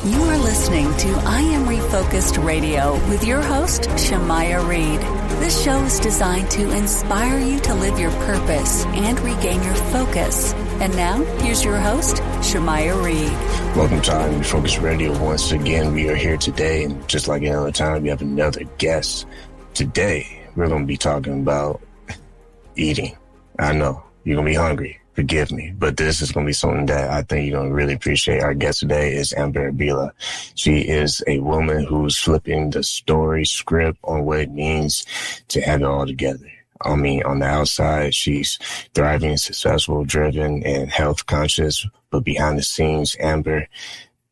You are listening to I Am Refocused Radio with your host, Shamaya Reed. This show is designed to inspire you to live your purpose and regain your focus. And now, here's your host, Shamaya Reed. Welcome to I Am Refocused Radio. Once again, we are here today, and just like any other time, we have another guest. Today, we're going to be talking about eating. I know, you're going to be hungry. Forgive me, but this is going to be something that I think you're going to really appreciate. Our guest today is Abila. She is a woman who's flipping the story script on what it means to have it all together. I mean, on the outside, she's thriving, successful, driven, and health conscious. But behind the scenes, Amber,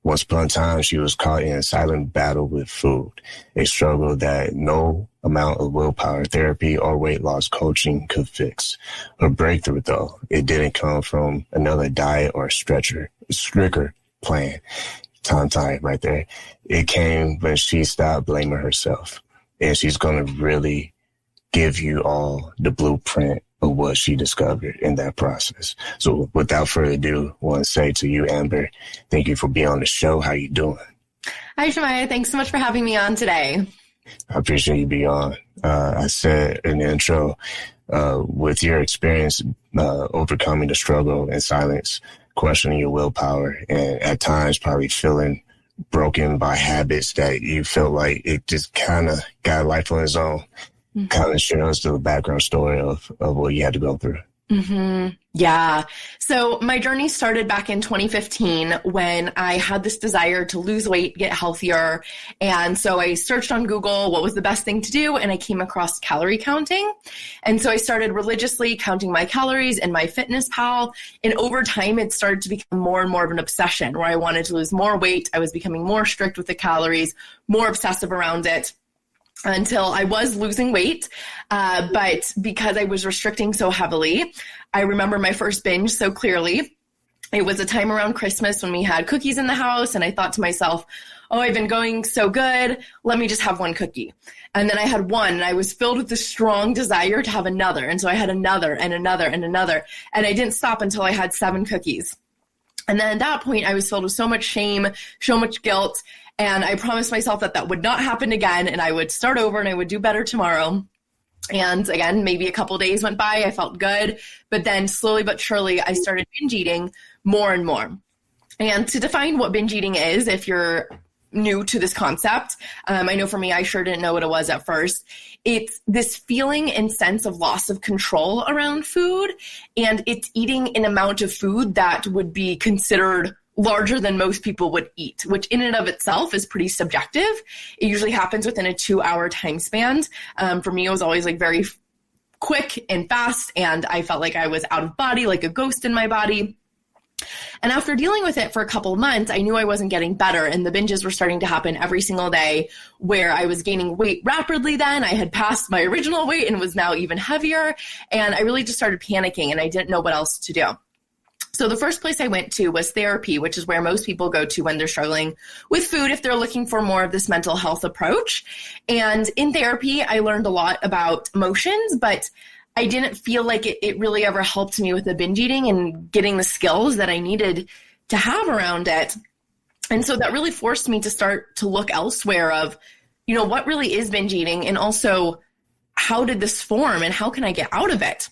once upon a time, she was caught in a silent battle with food, a struggle that no amount of willpower, therapy, or weight loss coaching could fix. Her breakthrough, though, it didn't come from another diet or stricter plan. Tongue tied right there. It came when she stopped blaming herself. And she's going to really give you all the blueprint of what she discovered in that process. So without further ado, I want to say to you, Amber, thank you for being on the show. How you doing? Hi, Shamaya. Thanks so much for having me on today. I appreciate you being on. I said in the intro, with your experience overcoming the struggle in silence, questioning your willpower, and at times probably feeling broken by habits that you felt like it just kind of got life on its own. Mm-hmm. Kind of share us the background story of what you had to go through. Mm-hmm. Yeah. So my journey started back in 2015 when I had this desire to lose weight, get healthier. And so I searched on Google what was the best thing to do, and I came across calorie counting. And so I started religiously counting my calories in MyFitnessPal. And over time, it started to become more and more of an obsession where I wanted to lose more weight. I was becoming more strict with the calories, more obsessive around it, until I was losing weight. But because I was restricting so heavily, I remember my first binge so clearly. It was a time around Christmas when we had cookies in the house, and I thought to myself, oh, I've been going so good. Let me just have one cookie. And then I had one, and I was filled with this strong desire to have another. And so I had another and another and another. And I didn't stop until I had 7 cookies. And then at that point, I was filled with so much shame, so much guilt. And I promised myself that that would not happen again, and I would start over and I would do better tomorrow. And again, maybe a couple days went by, I felt good, but then slowly but surely I started binge eating more and more. And to define what binge eating is, if you're new to this concept, I know for me, I sure didn't know what it was at first. It's this feeling and sense of loss of control around food, and it's eating an amount of food that would be considered larger than most people would eat, which in and of itself is pretty subjective. It usually happens within a 2-hour time span. For me, it was always like very quick and fast, and I felt like I was out of body, like a ghost in my body. And after dealing with it for a couple of months, I knew I wasn't getting better, and the binges were starting to happen every single day, where I was gaining weight rapidly then. I had passed my original weight and was now even heavier, and I really just started panicking, and I didn't know what else to do. So the first place I went to was therapy, which is where most people go to when they're struggling with food if they're looking for more of this mental health approach. And in therapy, I learned a lot about emotions, but I didn't feel like it really ever helped me with the binge eating and getting the skills that I needed to have around it. And so that really forced me to start to look elsewhere of, you know, what really is binge eating, and also how did this form and how can I get out of it?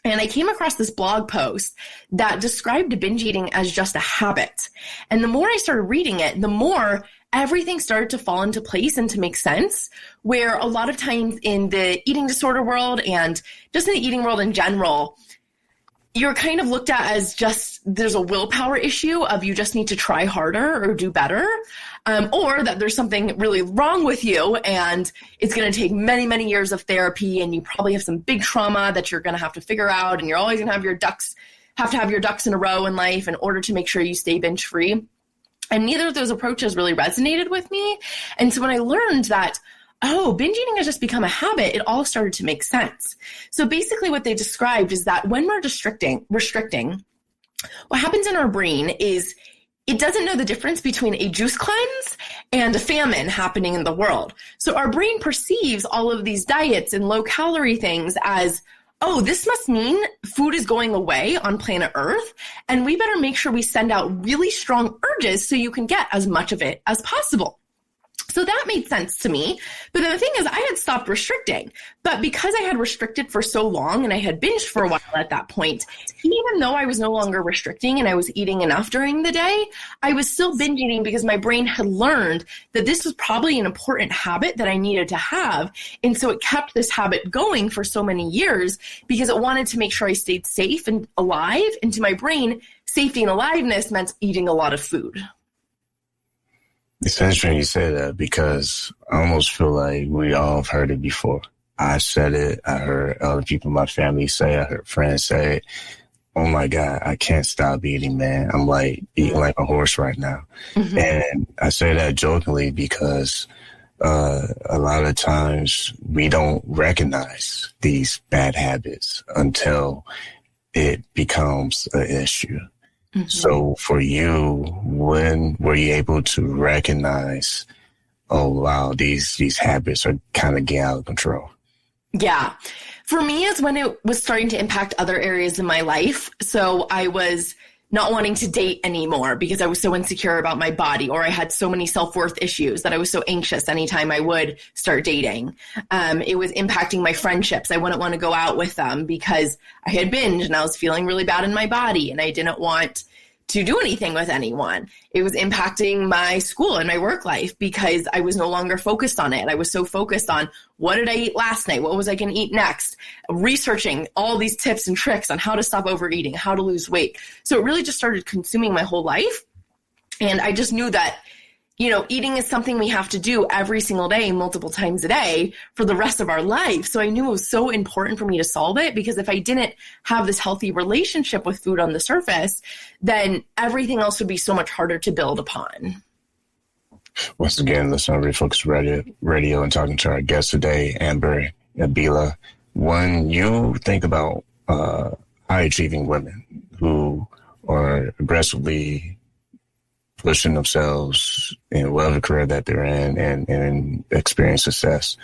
And I came across this blog post that described binge eating as just a habit. And the more I started reading it, the more everything started to fall into place and to make sense, where a lot of times in the eating disorder world and just in the eating world in general, you're kind of looked at as just there's a willpower issue of you just need to try harder or do better, or that there's something really wrong with you and it's going to take many, many years of therapy, and you probably have some big trauma that you're going to have to figure out, and you're always going to have to have your ducks in a row in life in order to make sure you stay binge free. And neither of those approaches really resonated with me. And so when I learned that, oh, binge eating has just become a habit, it all started to make sense. So basically what they described is that when we're restricting, what happens in our brain is it doesn't know the difference between a juice cleanse and a famine happening in the world. So our brain perceives all of these diets and low calorie things as, oh, this must mean food is going away on planet Earth, and we better make sure we send out really strong urges so you can get as much of it as possible. So that made sense to me. But then the thing is, I had stopped restricting. But because I had restricted for so long and I had binged for a while at that point, even though I was no longer restricting and I was eating enough during the day, I was still binge eating because my brain had learned that this was probably an important habit that I needed to have. And so it kept this habit going for so many years because it wanted to make sure I stayed safe and alive. And to my brain, safety and aliveness meant eating a lot of food. It's interesting you say that because I almost feel like we all have heard it before. I said it. I heard other people in my family say it. I heard friends say it. Oh my God, I can't stop eating, man. I'm like eating like a horse right now. Mm-hmm. And I say that jokingly because a lot of times we don't recognize these bad habits until it becomes an issue. Mm-hmm. So for you, when were you able to recognize, oh, wow, these habits are kind of getting out of control? Yeah. For me, it's when it was starting to impact other areas in my life. So I was not wanting to date anymore because I was so insecure about my body, or I had so many self-worth issues that I was so anxious anytime I would start dating. It was impacting my friendships. I wouldn't want to go out with them because I had binged and I was feeling really bad in my body and I didn't want to do anything with anyone. It was impacting my school and my work life because I was no longer focused on it. I was so focused on what did I eat last night? What was I going to eat next? Researching all these tips and tricks on how to stop overeating, how to lose weight. So it really just started consuming my whole life. And I just knew that, you know, eating is something we have to do every single day, multiple times a day for the rest of our life. So I knew it was so important for me to solve it because if I didn't have this healthy relationship with food on the surface, then everything else would be so much harder to build upon. Once again, listening to Refocus Radio and talking to our guest today, Amber Abila. When you think about high-achieving women who are aggressively pushing themselves in whatever career that they're in and experience success,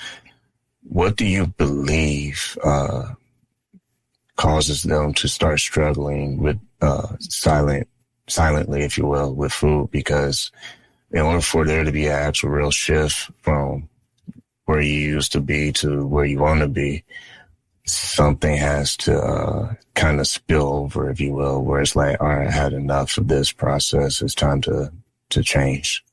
what do you believe causes them to start struggling with silently, if you will, with food? Because in order for there to be an actual real shift from where you used to be to where you want to be, something has to kind of spill over, if you will, where it's like, all right, I had enough of this process. It's time to change.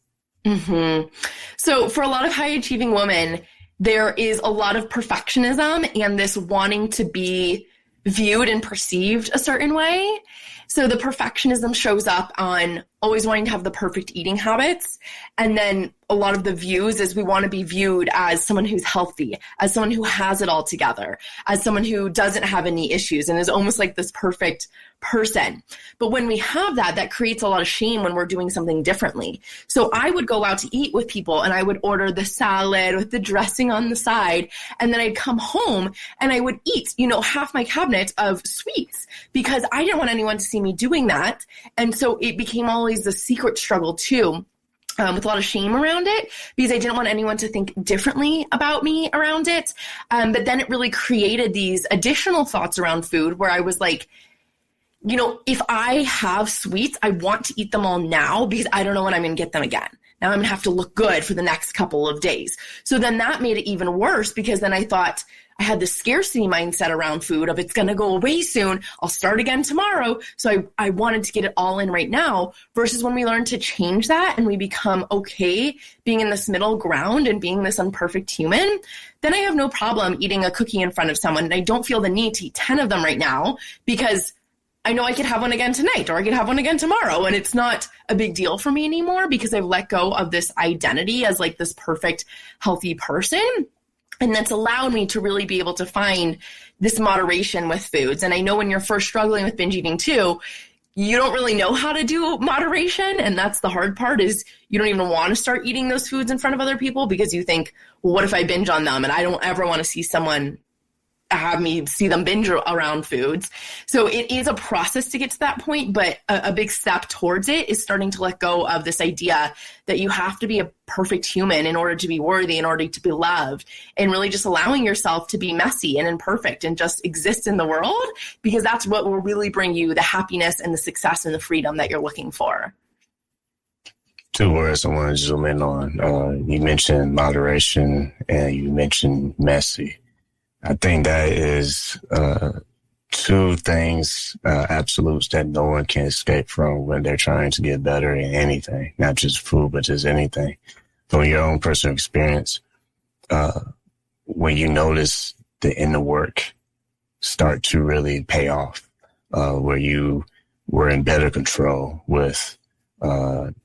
Mm-hmm. So for a lot of high achieving women, there is a lot of perfectionism and this wanting to be viewed and perceived a certain way. So the perfectionism shows up on always wanting to have the perfect eating habits. And then a lot of the views is we want to be viewed as someone who's healthy, as someone who has it all together, as someone who doesn't have any issues and is almost like this perfect person. But when we have that, that creates a lot of shame when we're doing something differently. So I would go out to eat with people and I would order the salad with the dressing on the side. And then I'd come home and I would eat, you know, half my cabinet of sweets because I didn't want anyone to see me doing that. And so it became always the secret struggle too. With a lot of shame around it because I didn't want anyone to think differently about me around it. But then it really created these additional thoughts around food where I was like, you know, if I have sweets, I want to eat them all now because I don't know when I'm going to get them again. Now I'm going to have to look good for the next couple of days. So then that made it even worse because then I thought I had this scarcity mindset around food of it's going to go away soon. I'll start again tomorrow. So I wanted to get it all in right now versus when we learn to change that and we become okay being in this middle ground and being this imperfect human, then I have no problem eating a cookie in front of someone. And I don't feel the need to eat 10 of them right now because I know I could have one again tonight or I could have one again tomorrow. And it's not a big deal for me anymore because I've let go of this identity as like this perfect, healthy person. And that's allowed me to really be able to find this moderation with foods. And I know when you're first struggling with binge eating too, you don't really know how to do moderation. And that's the hard part is you don't even want to start eating those foods in front of other people because you think, well, what if I binge on them? And I don't ever want to see someone have me see them binge around foods. So it is a process to get to that point, but a big step towards it is starting to let go of this idea that you have to be a perfect human in order to be worthy, in order to be loved, and really just allowing yourself to be messy and imperfect and just exist in the world, because that's what will really bring you the happiness and the success and the freedom that you're looking for. Two words I want to zoom in on. You mentioned moderation and you mentioned messy. I think that is two things, absolutes that no one can escape from when they're trying to get better in anything, not just food, but just anything. From your own personal experience, when you notice the inner work start to really pay off, where you were in better control with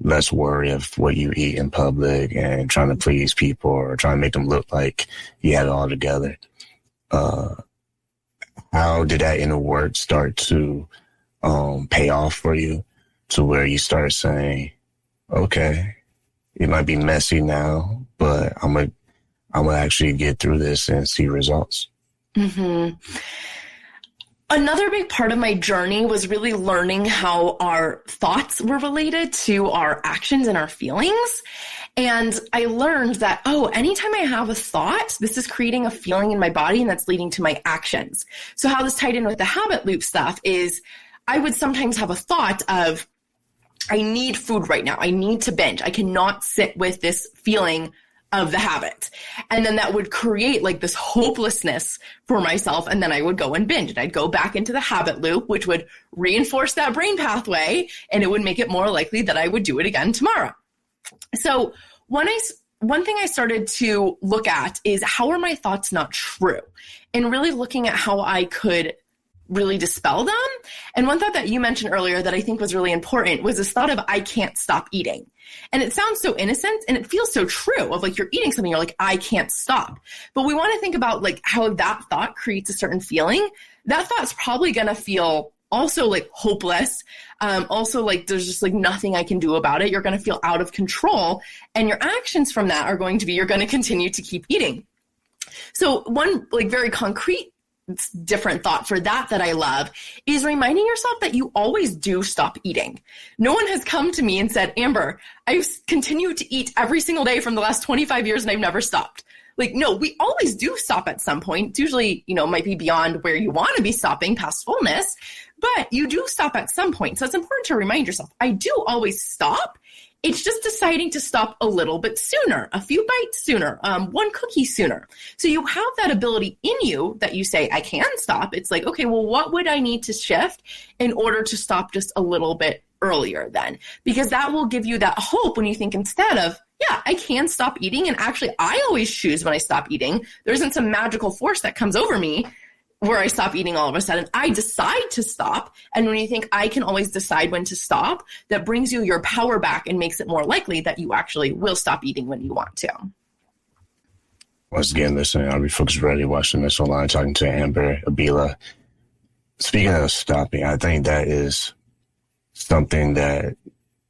less worry of what you eat in public and trying to please people or trying to make them look like you had it all together. How did that inner work start to pay off for you to where you start saying, okay, it might be messy now, but I'm gonna actually get through this and see results? Mm-hmm. Another big part of my journey was really learning how our thoughts were related to our actions and our feelings. And I learned that, anytime I have a thought, this is creating a feeling in my body and that's leading to my actions. So how this tied in with the habit loop stuff is I would sometimes have a thought of, I need food right now. I need to binge. I cannot sit with this feeling of the habit. And then that would create like this hopelessness for myself. And then I would go and binge and I'd go back into the habit loop, which would reinforce that brain pathway. And it would make it more likely that I would do it again tomorrow. So one thing I started to look at is, how are my thoughts not true? And really looking at how I could really dispel them. And one thought that you mentioned earlier that I think was really important was this thought of, I can't stop eating. And it sounds so innocent and it feels so true of like, you're eating something, you're like, I can't stop. But we want to think about like how that thought creates a certain feeling. That thought's probably going to feel also like hopeless. Also like there's just like nothing I can do about it. You're going to feel out of control. And your actions from that are going to be, you're going to continue to keep eating. So one like very concrete different thought for that I love is reminding yourself that you always do stop eating. No one has come to me and said, Amber, I've continued to eat every single day from the last 25 years and I've never stopped. Like, no, we always do stop at some point. It's usually, might be beyond where you want to be stopping past fullness, but you do stop at some point. So it's important to remind yourself, I do always stop. It's just deciding to stop a little bit sooner, a few bites sooner, one cookie sooner. So you have that ability in you that you say, I can stop. It's like, okay, well, what would I need to shift in order to stop just a little bit earlier then? Because that will give you that hope when you think instead of, yeah, I can stop eating. And actually, I always choose when I stop eating. There isn't some magical force that comes over me where I stop eating all of a sudden. I decide to stop. And when you think I can always decide when to stop, that brings you your power back and makes it more likely that you actually will stop eating when you want to. Once again, listening, I'll be focused radio, watching this online, talking to Amber Abila. Speaking of stopping, I think that is something that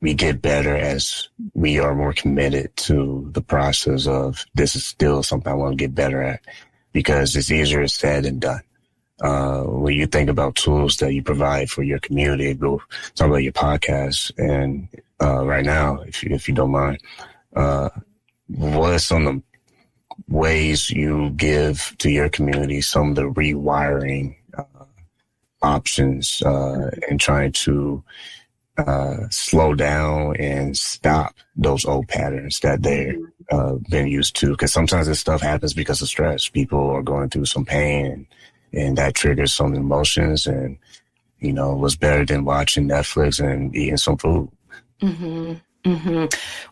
we get better as we are more committed to the process of, this is still something I want to get better at, because it's easier said than done. When you think about tools that you provide for your community, go talk about your podcast. And right now, if you don't mind, what are some of the ways you give to your community, some of the rewiring options and trying to slow down and stop those old patterns that they've been used to? Because sometimes this stuff happens because of stress. People are going through some pain and that triggers some emotions, and, what's better than watching Netflix and eating some food? Mm-hmm. Mm-hmm.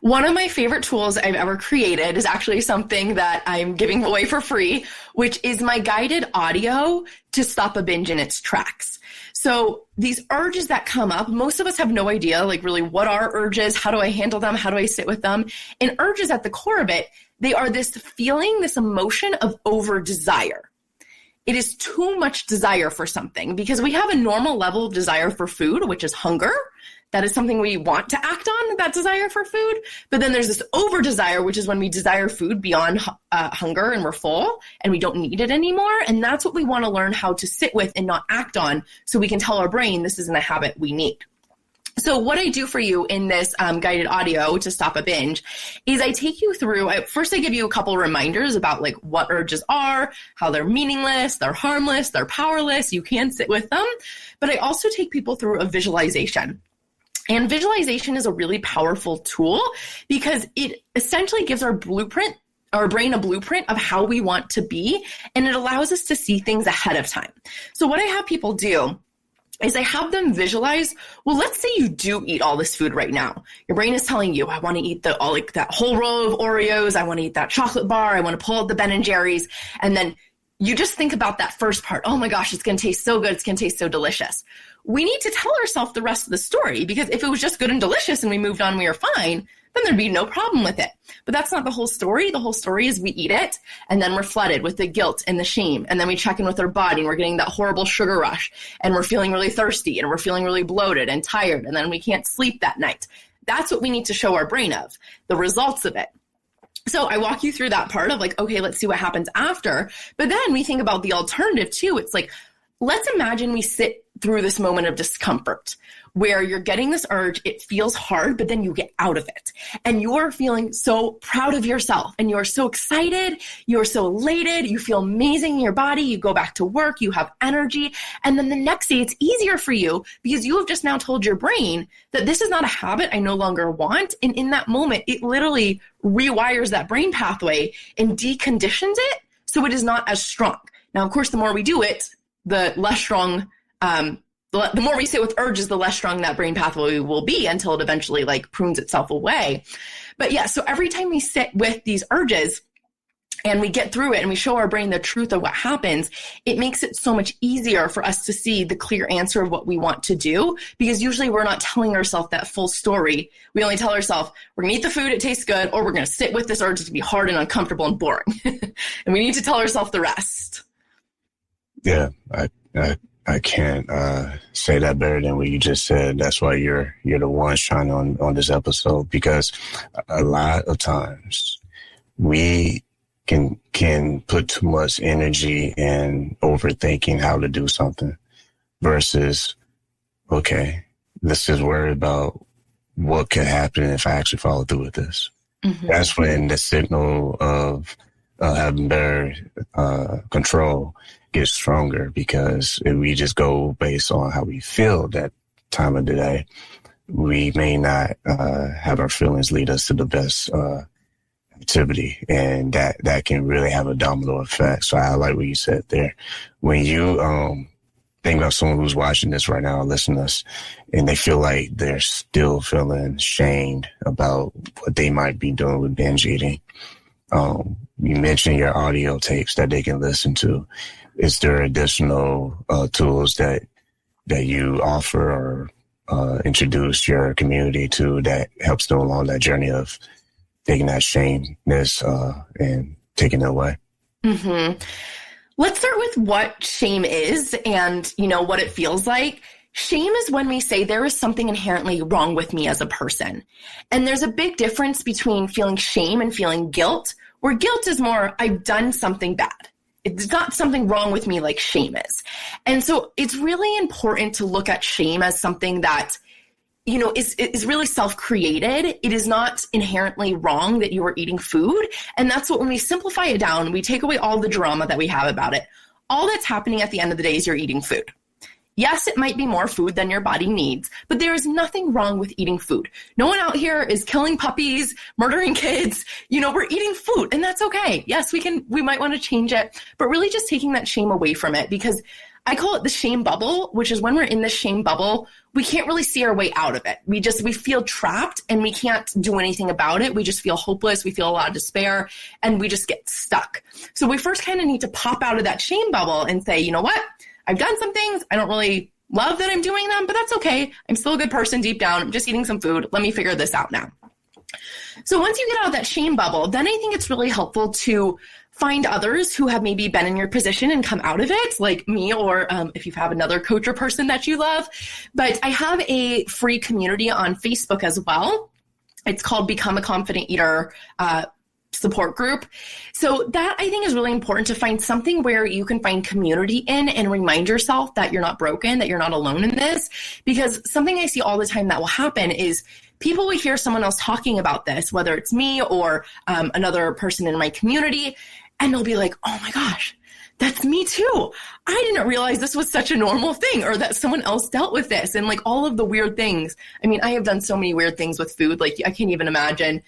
One of my favorite tools I've ever created is actually something that I'm giving away for free, which is my guided audio to stop a binge in its tracks. So these urges that come up, most of us have no idea, like really what are urges? How do I handle them? How do I sit with them? And urges at the core of it, they are this feeling, this emotion of over desire. It is too much desire for something, because we have a normal level of desire for food, which is hunger. That is something we want to act on, that desire for food. But then there's this over desire, which is when we desire food beyond hunger and we're full and we don't need it anymore. And that's what we want to learn how to sit with and not act on, so we can tell our brain this isn't a habit we need. So what I do for you in this guided audio to stop a binge is I take you through, first I give you a couple reminders about like what urges are, how they're meaningless, they're harmless, they're powerless, you can sit with them. But I also take people through a visualization. And visualization is a really powerful tool because it essentially gives our brain a blueprint of how we want to be, and it allows us to see things ahead of time. So what I have people do is I have them visualize, well, let's say you do eat all this food right now. Your brain is telling you, I want to eat that whole row of Oreos. I want to eat that chocolate bar. I want to pull out the Ben & Jerry's. And then you just think about that first part. Oh my gosh, it's going to taste so good. It's going to taste so delicious. We need to tell ourselves the rest of the story, because if it was just good and delicious and we moved on, we were fine, then there'd be no problem with it. But that's not the whole story. The whole story is we eat it and then we're flooded with the guilt and the shame. And then we check in with our body and we're getting that horrible sugar rush and we're feeling really thirsty and we're feeling really bloated and tired. And then we can't sleep that night. That's what we need to show our brain of, the results of it. So I walk you through that part of like, okay, let's see what happens after. But then we think about the alternative too. It's like, let's imagine we sit through this moment of discomfort where you're getting this urge, it feels hard, but then you get out of it. And you're feeling so proud of yourself and you're so excited, you're so elated, you feel amazing in your body, you go back to work, you have energy. And then the next day it's easier for you because you have just now told your brain that this is not a habit I no longer want. And in that moment, it literally rewires that brain pathway and deconditions it so it is not as strong. Now, of course, the more we do it, the less strong, the more we sit with urges, the less strong that brain pathway will be until it eventually like prunes itself away. But yeah, so every time we sit with these urges and we get through it and we show our brain the truth of what happens, it makes it so much easier for us to see the clear answer of what we want to do, because usually we're not telling ourselves that full story. We only tell ourselves we're going to eat the food, it tastes good, or we're going to sit with this urge to be hard and uncomfortable and boring. And we need to tell ourselves the rest. Yeah, I can't say that better than what you just said. That's why you're the one shining on this episode, because a lot of times we can put too much energy in overthinking how to do something versus, okay, let's just worry about what could happen if I actually follow through with this. Mm-hmm. That's when the signal of having better control gets stronger, because if we just go based on how we feel that time of the day, we may not have our feelings lead us to the best activity, and that can really have a domino effect. So I like what you said there. When you think about someone who's watching this right now, listening to us, and they feel like they're still feeling shamed about what they might be doing with binge eating, you mentioned your audio tapes that they can listen to. Is there additional tools that you offer or introduce your community to that helps them along that journey of taking that shameness and taking it away? Mm-hmm. Let's start with what shame is and, what it feels like. Shame is when we say there is something inherently wrong with me as a person. And there's a big difference between feeling shame and feeling guilt, where guilt is more, I've done something bad. It's not something wrong with me like shame is. And so it's really important to look at shame as something that, is really self-created. It is not inherently wrong that you are eating food. And that's what, when we simplify it down, we take away all the drama that we have about it. All that's happening at the end of the day is you're eating food. Yes, it might be more food than your body needs, but there is nothing wrong with eating food. No one out here is killing puppies, murdering kids. We're eating food, and that's okay. Yes, we might want to change it, but really just taking that shame away from it, because I call it the shame bubble, which is when we're in this shame bubble, we can't really see our way out of it. We feel trapped and we can't do anything about it. We just feel hopeless. We feel a lot of despair and we just get stuck. So we first kind of need to pop out of that shame bubble and say, you know what? I've done some things. I don't really love that I'm doing them, but that's okay. I'm still a good person deep down. I'm just eating some food. Let me figure this out now. So once you get out of that shame bubble, then I think it's really helpful to find others who have maybe been in your position and come out of it, like me, or if you have another coach or person that you love. But I have a free community on Facebook as well. It's called Become a Confident Eater support group. So that I think is really important, to find something where you can find community in and remind yourself that you're not broken, that you're not alone in this. Because something I see all the time that will happen is people will hear someone else talking about this, whether it's me or another person in my community, and they'll be like, oh my gosh, that's me too. I didn't realize this was such a normal thing, or that someone else dealt with this, and like all of the weird things. I mean, I have done so many weird things with food. Like I can't even imagine,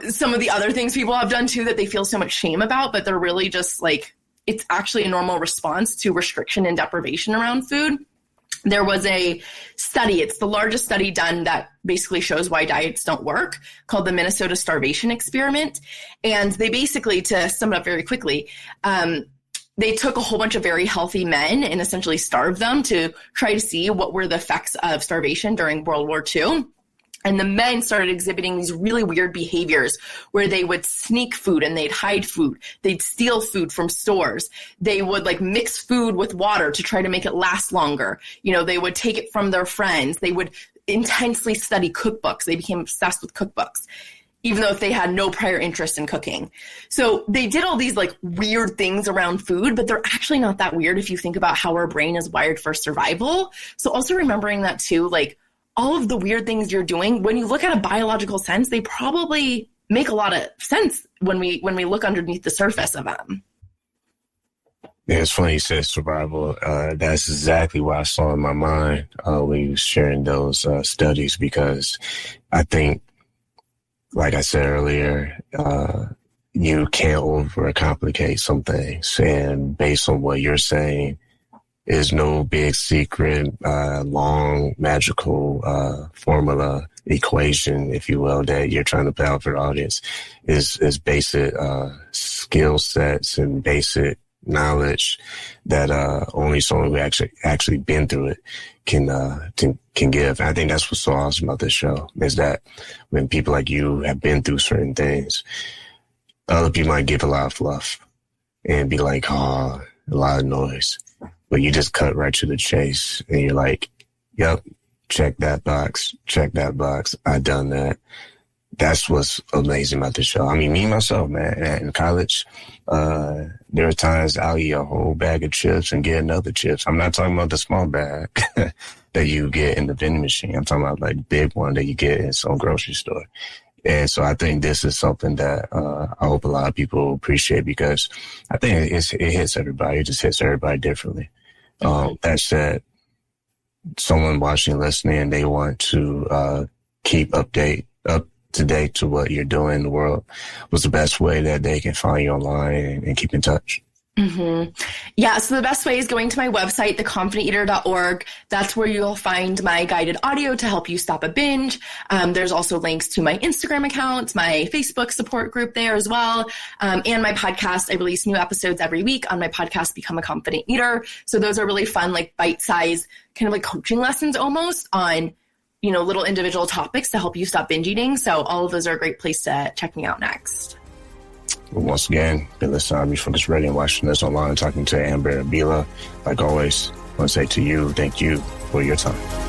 some of the other things people have done too that they feel so much shame about, but they're really just like, it's actually a normal response to restriction and deprivation around food. There was a study, it's the largest study done that basically shows why diets don't work, called the Minnesota Starvation Experiment. And they basically, to sum it up very quickly, they took a whole bunch of very healthy men and essentially starved them to try to see what were the effects of starvation during World War II. And the men started exhibiting these really weird behaviors where they would sneak food and they'd hide food. They'd steal food from stores. They would like mix food with water to try to make it last longer. They would take it from their friends. They would intensely study cookbooks. They became obsessed with cookbooks, even though they had no prior interest in cooking. So they did all these like weird things around food, but they're actually not that weird if you think about how our brain is wired for survival. So also remembering that too, like, all of the weird things you're doing, when you look at a biological sense, they probably make a lot of sense when we look underneath the surface of them. Yeah, it's funny you said survival. That's exactly what I saw in my mind when you were sharing those studies, because I think, like I said earlier, you can't overcomplicate some things. And based on what you're saying, is no big secret, long magical formula, equation, if you will, that you're trying to put out for the audience. Is basic skill sets and basic knowledge that only someone who actually been through it can give. And I think that's what's so awesome about this show, is that when people like you have been through certain things, other people might give a lot of fluff and be like, oh, a lot of noise. But you just cut right to the chase and you're like, yep, check that box, I done that. That's what's amazing about the show. I mean, me, myself, man, in college, there are times I'll eat a whole bag of chips and get another chips. I'm not talking about the small bag that you get in the vending machine. I'm talking about like the big one that you get in some grocery store. And so I think this is something that I hope a lot of people appreciate, because I think it hits everybody. It just hits everybody differently. That said, someone watching, listening, they want to keep up to date to what you're doing in the world. What's the best way that they can find you online and keep in touch? Mm-hmm. Yeah, so the best way is going to my website, theconfidenteater.org. That's where you'll find my guided audio to help you stop a binge. There's also links to my Instagram account, my Facebook support group there as well, and my podcast. I release new episodes every week on my podcast, Become a Confident Eater. So those are really fun, like bite-sized, kind of like coaching lessons almost on, little individual topics to help you stop binge eating. So all of those are a great place to check me out next. Well, once again, been listening to Refocus Radio and watching us online, talking to Amber Abila. Like always, I want to say to you, thank you for your time.